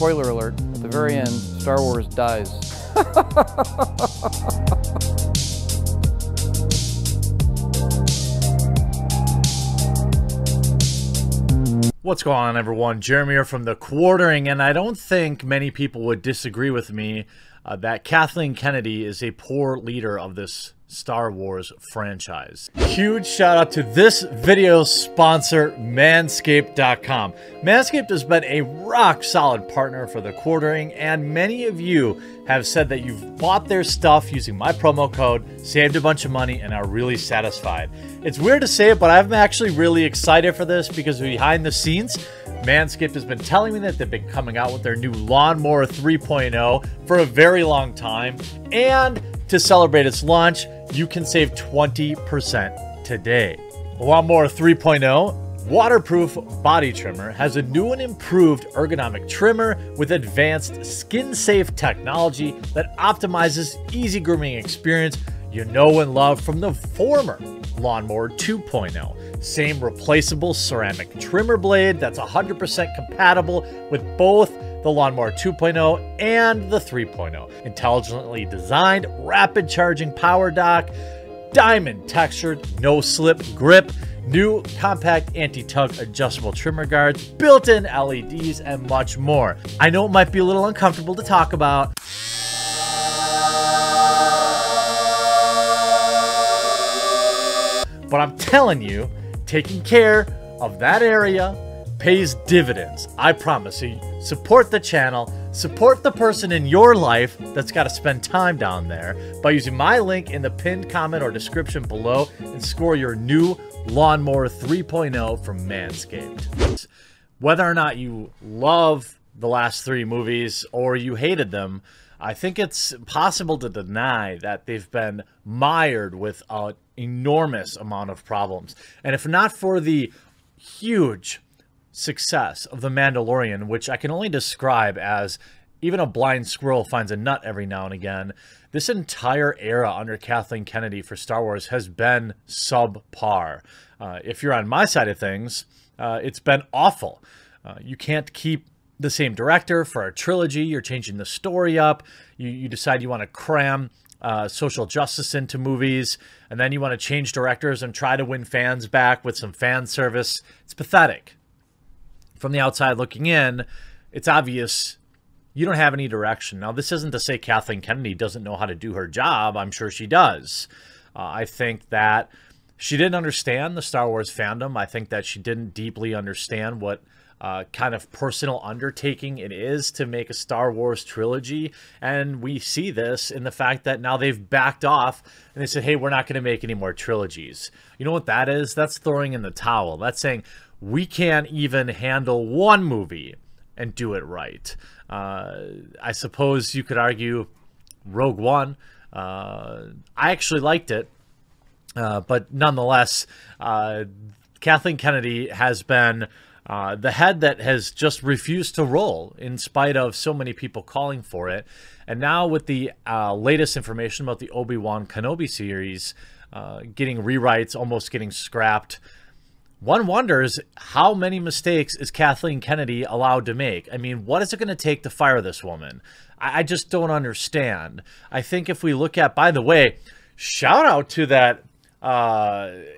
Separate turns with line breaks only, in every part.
spoiler alert, at the very end, Star Wars dies.
What's going on, everyone? Jeremy here from The Quartering, and I don't think many people would disagree with me that Kathleen Kennedy is a poor leader of this Star Wars franchise. Huge shout out to this video's sponsor, Manscaped.com. Manscaped has been a rock solid partner for The Quartering, and many of you have said that you've bought their stuff using my promo code, saved a bunch of money, and are really satisfied. It's weird to say it, but I'm actually really excited for this because behind the scenes, Manscaped has been telling me that they've been coming out with their new Lawnmower 3.0 for a very long time, and to celebrate its launch, you can save 20% today. The Lawnmower 3.0 waterproof body trimmer has a new and improved ergonomic trimmer with advanced skin-safe technology that optimizes easy grooming experience you know and love from the former Lawnmower 2.0. Same replaceable ceramic trimmer blade that's 100% compatible with both the Lawnmower 2.0 and the 3.0. Intelligently designed, rapid charging power dock, diamond textured, no slip grip, new compact anti-tug adjustable trimmer guards, built-in LEDs, and much more. I know it might be a little uncomfortable to talk about, but I'm telling you, taking care of that area pays dividends. I promise. So you support the channel, support the person in your life that's got to spend time down there by using my link in the pinned comment or description below and score your new Lawnmower 3.0 from Manscaped. Whether or not you love the last three movies or you hated them, I think it's possible to deny that they've been mired with an enormous amount of problems. And if not for the huge success of The Mandalorian, which I can only describe as even a blind squirrel finds a nut every now and again, this entire era under Kathleen Kennedy for Star Wars has been subpar. If you're on my side of things, it's been awful. You can't keep the same director for a trilogy. You're changing the story up. You decide you want to cram social justice into movies, and then you want to change directors and try to win fans back with some fan service. It's pathetic. From the outside looking in, it's obvious you don't have any direction. Now, this isn't to say Kathleen Kennedy doesn't know how to do her job. I'm sure she does. I think that she didn't understand the Star Wars fandom. I think that she didn't deeply understand what kind of personal undertaking it is to make a Star Wars trilogy. And we see this in the fact that now they've backed off and they said, hey, we're not going to make any more trilogies. You know what that is? That's throwing in the towel. That's saying, we can't even handle one movie and do it right. I suppose you could argue Rogue One. I actually liked it. But nonetheless, Kathleen Kennedy has been the head that has just refused to roll in spite of so many people calling for it. And now with the latest information about the Obi-Wan Kenobi series getting rewrites, almost getting scrapped, one wonders how many mistakes is Kathleen Kennedy allowed to make? I mean, what is it going to take to fire this woman? I just don't understand. I think if we look at, by the way, shout out to that.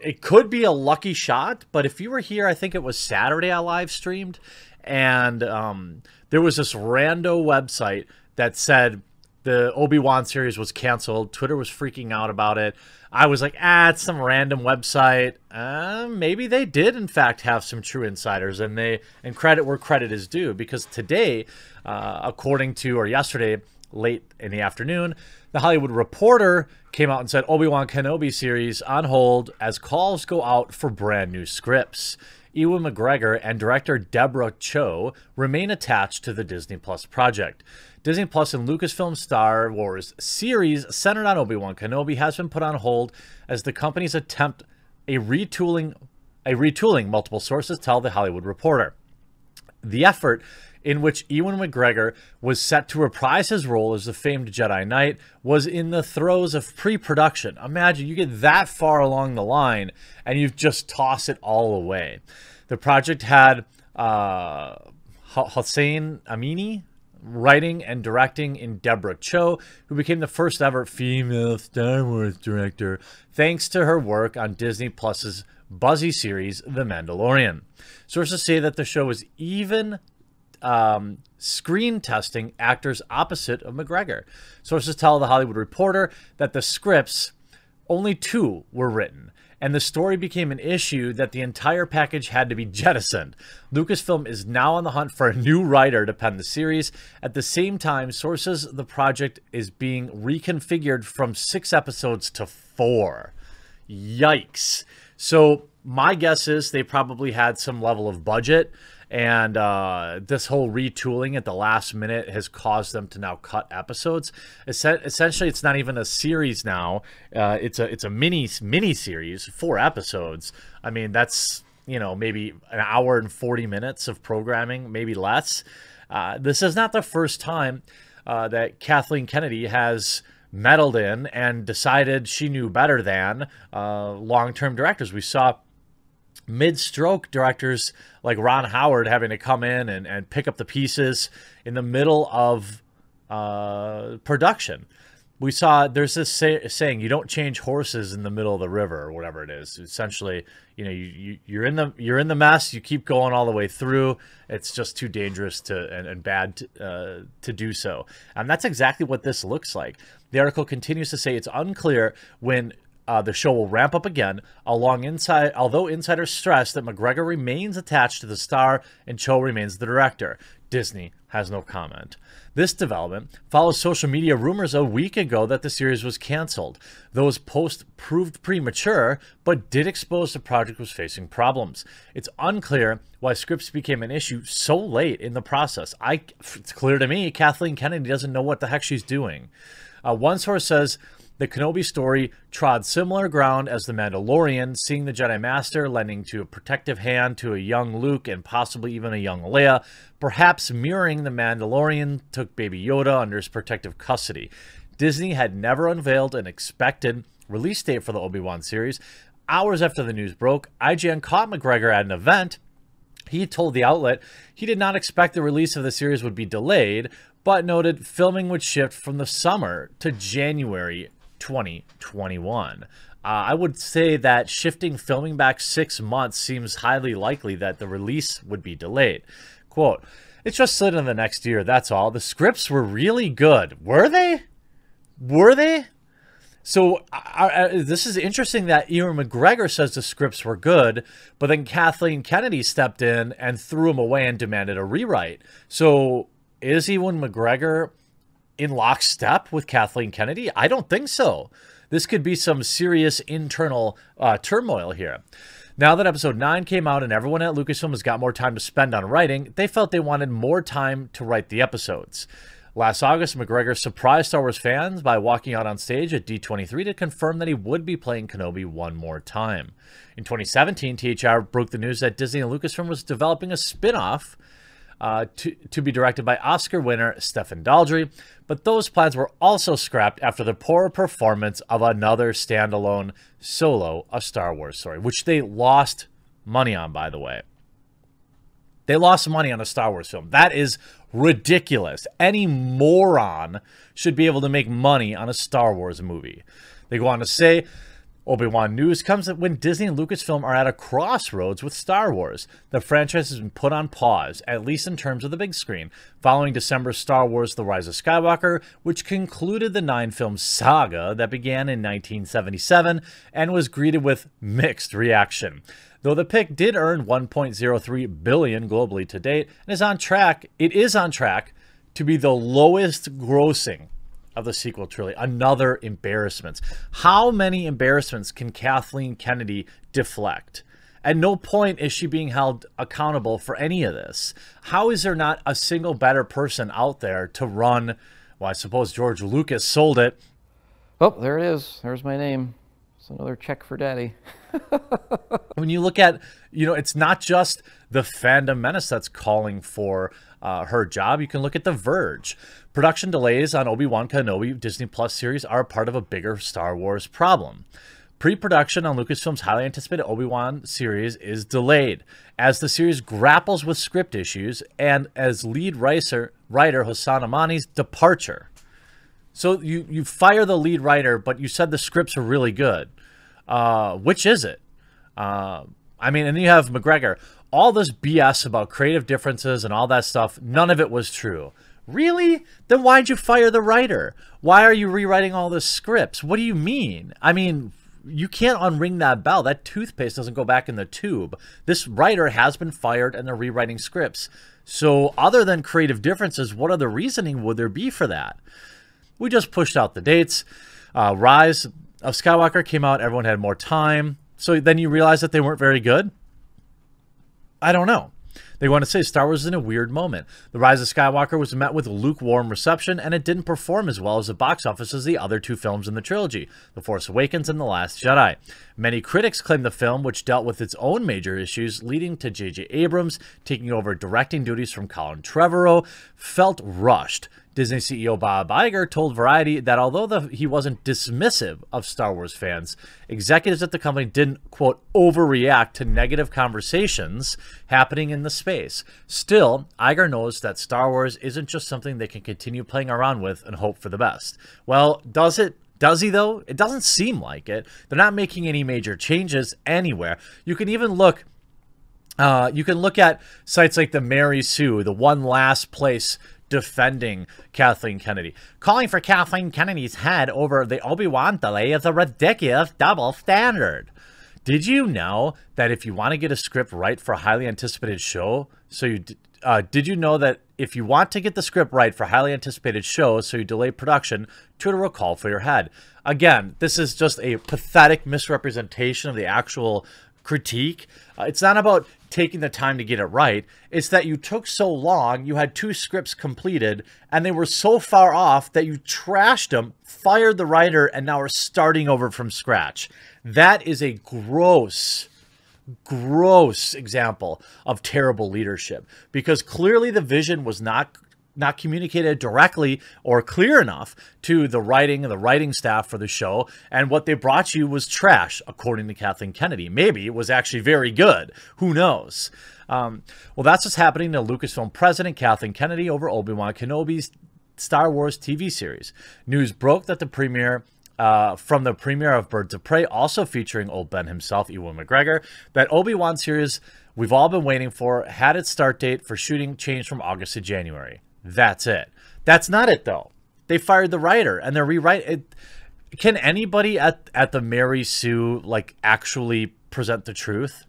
It could be a lucky shot, but if you were here, I think it was Saturday I live streamed, and there was this rando website that said the Obi-Wan series was canceled. Twitter was freaking out about it. I was like, it's some random website. Maybe they did, in fact, have some true insiders, and credit where credit is due, because today, according to, or yesterday, late in the afternoon, The Hollywood Reporter came out and said Obi-Wan Kenobi series on hold as calls go out for brand new scripts. Ewan McGregor and director Deborah Chow remain attached to the Disney Plus project. Disney Plus and Lucasfilm Star Wars series centered on Obi-Wan Kenobi has been put on hold as the companies attempt a retooling, multiple sources tell The Hollywood Reporter. The effort, in which Ewan McGregor was set to reprise his role as the famed Jedi Knight, was in the throes of pre-production. Imagine you get that far along the line and you've just tossed it all away. The project had Hossein Amini writing and directing in Deborah Chow, who became the first ever female Star Wars director thanks to her work on Disney Plus's buzzy series, The Mandalorian. Sources say that the show was even screen testing actors opposite of McGregor. Sources tell The Hollywood Reporter that the scripts, only 2 were written, and the story became an issue that the entire package had to be jettisoned. Lucasfilm is now on the hunt for a new writer to pen the series. At the same time, sources the project is being reconfigured from 6 episodes to 4. Yikes. So my guess is they probably had some level of budget, and this whole retooling at the last minute has caused them to now cut episodes. Essentially, it's not even a series now. It's a mini series, 4 episodes. I mean, that's, you know, maybe an hour and 40 minutes of programming, maybe less. This is not the first time that Kathleen Kennedy has meddled in and decided she knew better than long-term directors. We saw mid-stroke directors like Ron Howard having to come in and pick up the pieces in the middle of production. We saw there's this saying, you don't change horses in the middle of the river, or whatever it is. Essentially, you know, you're in the mess, you keep going all the way through. It's just too dangerous and bad to do so. And that's exactly what this looks like. The article continues to say it's unclear when the show will ramp up again, although insiders stress that McGregor remains attached to the star and Cho remains the director. Disney has no comment. This development follows social media rumors a week ago that the series was canceled. Those posts proved premature, but did expose the project was facing problems. It's unclear why scripts became an issue so late in the process. It's clear to me Kathleen Kennedy doesn't know what the heck she's doing. One source says the Kenobi story trod similar ground as The Mandalorian, seeing the Jedi Master lending to a protective hand to a young Luke and possibly even a young Leia, perhaps mirroring The Mandalorian took Baby Yoda under his protective custody. Disney had never unveiled an expected release date for the Obi-Wan series. Hours after the news broke, IGN caught McGregor at an event. He told the outlet he did not expect the release of the series would be delayed, but noted filming would shift from the summer to January 2021. I would say that shifting filming back 6 months seems highly likely that the release would be delayed. Quote, "It's just slid into the next year, that's all. The scripts were really good." Were they? Were they? So this is interesting that Ewan McGregor says the scripts were good, but then Kathleen Kennedy stepped in and threw him away and demanded a rewrite. So is Ewan McGregor in lockstep with Kathleen Kennedy? I don't think so. This could be some serious internal turmoil here. Now that episode 9 came out and everyone at Lucasfilm has got more time to spend on writing, they felt they wanted more time to write the episodes. Last August, McGregor surprised Star Wars fans by walking out on stage at D23 to confirm that he would be playing Kenobi one more time. In 2017, THR broke the news that Disney and Lucasfilm was developing a spin-off to be directed by Oscar winner Stephen Daldry, but those plans were also scrapped after the poor performance of another standalone Solo, a Star Wars story, which they lost money on, by the way. They lost money on a Star Wars film. That is ridiculous. Any moron should be able to make money on a Star Wars movie. They go on to say, Obi-Wan news comes when Disney and Lucasfilm are at a crossroads with Star Wars. The franchise has been put on pause, at least in terms of the big screen, following December's Star Wars The Rise of Skywalker, which concluded the 9-film saga that began in 1977 and was greeted with mixed reaction. Though the pick did earn $1.03 billion globally to date and is on track, it is on track to be the lowest grossing of the sequel trilogy. Another embarrassment. How many embarrassments can Kathleen Kennedy deflect? At no point is she being held accountable for any of this. How is there not a single better person out there to run? Well, I suppose George Lucas sold it.
Oh, there it is. There's my name. It's another check for Daddy.
When you look at, you know, it's not just the fandom menace that's calling for her job. You can look at The Verge. Production delays on Obi-Wan Kenobi Disney Plus series are part of a bigger Star Wars problem. Pre-production on Lucasfilm's highly anticipated Obi-Wan series is delayed as the series grapples with script issues and as lead writer Hossein Amani's departure. So you fire the lead writer, but you said the scripts are really good. Which is it? I mean, and then you have McGregor. All this BS about creative differences and all that stuff, none of it was true. Really? Then why'd you fire the writer? Why are you rewriting all the scripts? What do you mean? I mean, you can't unring that bell. That toothpaste doesn't go back in the tube. This writer has been fired and they're rewriting scripts. So other than creative differences, what other reasoning would there be for that? We just pushed out the dates. Rise of Skywalker came out. Everyone had more time. So then you realize that they weren't very good? I don't know. They want to say Star Wars is in a weird moment. The Rise of Skywalker was met with lukewarm reception, and it didn't perform as well as the box office as the other two films in the trilogy, The Force Awakens and The Last Jedi. Many critics claim the film, which dealt with its own major issues, leading to J.J. Abrams taking over directing duties from Colin Trevorrow, felt rushed. Disney CEO Bob Iger told Variety that although he wasn't dismissive of Star Wars fans, executives at the company didn't, quote, overreact to negative conversations happening in the space. Still, Iger knows that Star Wars isn't just something they can continue playing around with and hope for the best. Well, does it? Does he, though? It doesn't seem like it. They're not making any major changes anywhere. You can even look... you can look at sites like the Mary Sue, the one last place defending Kathleen Kennedy. Calling for Kathleen Kennedy's head over the Obi-Wan delay is a ridiculous double standard. Did you know that if you want to get a script right for a highly anticipated show, did you know that if you want to get the script right for a highly anticipated show, so you delay production, Twitter will call for your head? Again, this is just a pathetic misrepresentation of the actual critique. It's not about taking the time to get it right. It's that you took so long, you had 2 scripts completed, and they were so far off that you trashed them, fired the writer, and now are starting over from scratch. That is a gross example of terrible leadership, because clearly the vision was not communicated directly or clear enough to the writing and the writing staff for the show, and what they brought you was trash, according to Kathleen Kennedy. Maybe it was actually very good. Who knows? Well, that's what's happening to Lucasfilm president Kathleen Kennedy over Obi-Wan Kenobi's Star Wars TV series. News broke that the premiere from the premiere of Birds of Prey, also featuring Old Ben himself, Ewan McGregor, that Obi-Wan series we've all been waiting for had its start date for shooting changed from August to January. That's it. That's not it, though. They fired the writer, and they're rewriting. Can anybody at the Mary Sue, like, actually present the truth?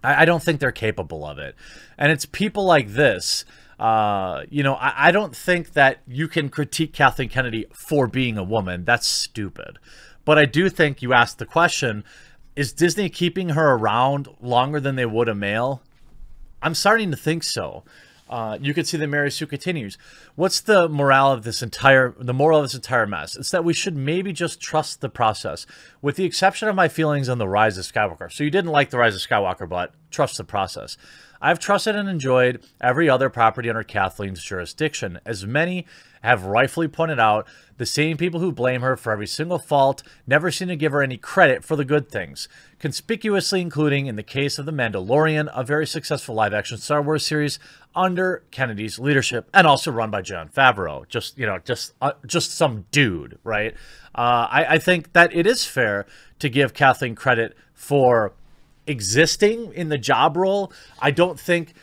I don't think they're capable of it. And it's people like this. You know, I don't think that you can critique Kathleen Kennedy for being a woman. That's stupid. But I do think you asked the question, is Disney keeping her around longer than they would a male? I'm starting to think so. You can see the Mary Sue continues. What's the moral of this entire mess? It's that we should maybe just trust the process, with the exception of my feelings on The Rise of Skywalker. So you didn't like The Rise of Skywalker, but trust the process. I've trusted and enjoyed every other property under Kathleen's jurisdiction. As many have rightfully pointed out, the same people who blame her for every single fault never seem to give her any credit for the good things, conspicuously including, in the case of The Mandalorian, a very successful live-action Star Wars series under Kennedy's leadership, and also run by Jon Favreau. Just some dude, right? I think that it is fair to give Kathleen credit for existing in the job role. I don't think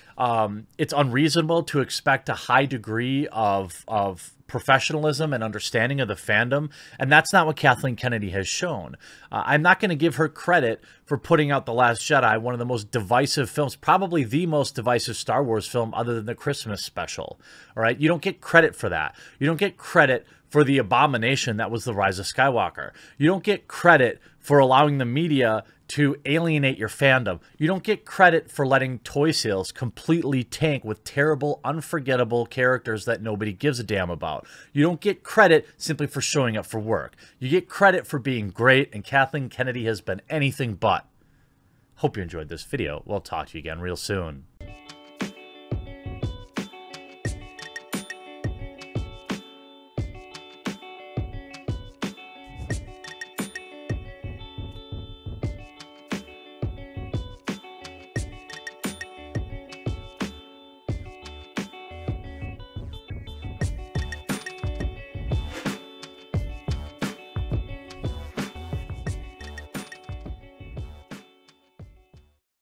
it's unreasonable to expect a high degree of professionalism and understanding of the fandom, and that's not what Kathleen Kennedy has shown. I'm not going to give her credit for putting out The Last Jedi, one of the most divisive films, probably the most divisive Star Wars film other than the Christmas special. All right, you don't get credit for that. You don't get credit for the abomination that was The Rise of Skywalker. You don't get credit for allowing the media to alienate your fandom. You don't get credit for letting toy sales completely tank with terrible, unforgettable characters that nobody gives a damn about. You don't get credit simply for showing up for work. You get credit for being great, and Kathleen Kennedy has been anything but. Hope you enjoyed this video. We'll talk to you again real soon.